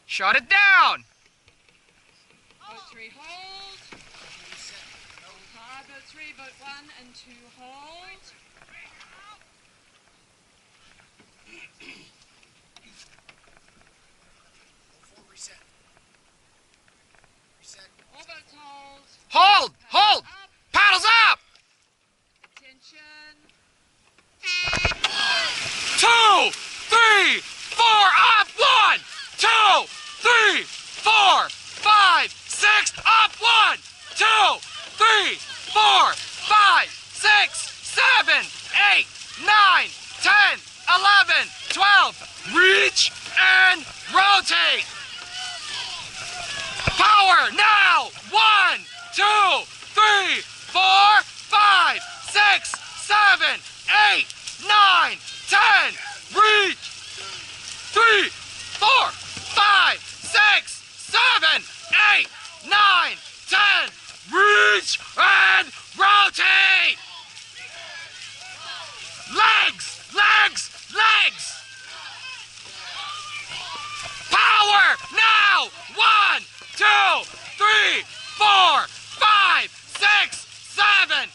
Shut it down! Boat 3, hold. Hold hard, boat 3, boat 1 and 2, hold. Reset. Reset. All boats hold. Hold! Hold! Up. Paddles up! Attention. 2, 3, 4, up! 1, 2, 3, 4, 5, 6, up! 1, 2, 3, 4, 5, 6, 7, 8, 9, 10, 11, 12. Reach and rotate. Power now! 1, 2, 3, 4, 5, 6, 7, 8, 9, 10. Reach! 3, 4, 5, 6, 7, 8, 9, 10. Reach and rotate! Legs! Legs! Legs! Power now! 1, 2, 3, 4, 5, 6, 7,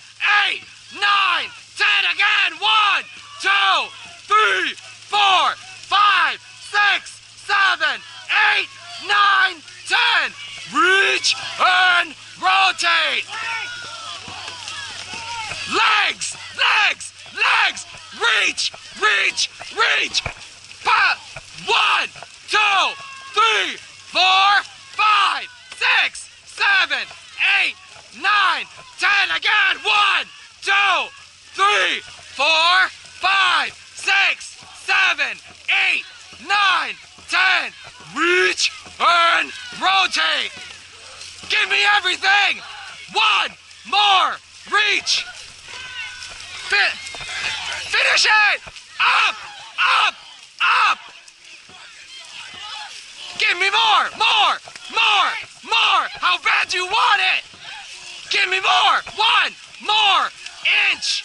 8, 9, 10 again! 1, 2, 3, 4, 5, 6, 7, 8, 9, 10. Reach and rotate! Legs! Legs! Legs! Reach! Reach! Reach! 1, 2, 3, 4, 5, 6, 7, 8, 9, 10 again! 1, 2, 3, 4, 5, 6, 7, 8, 9, 10. Reach and rotate! Give me everything! 1 more reach! Finish it! Up! Up! Up! Give me more! More! More! More! How bad do you want it? Give me more! 1 more inch!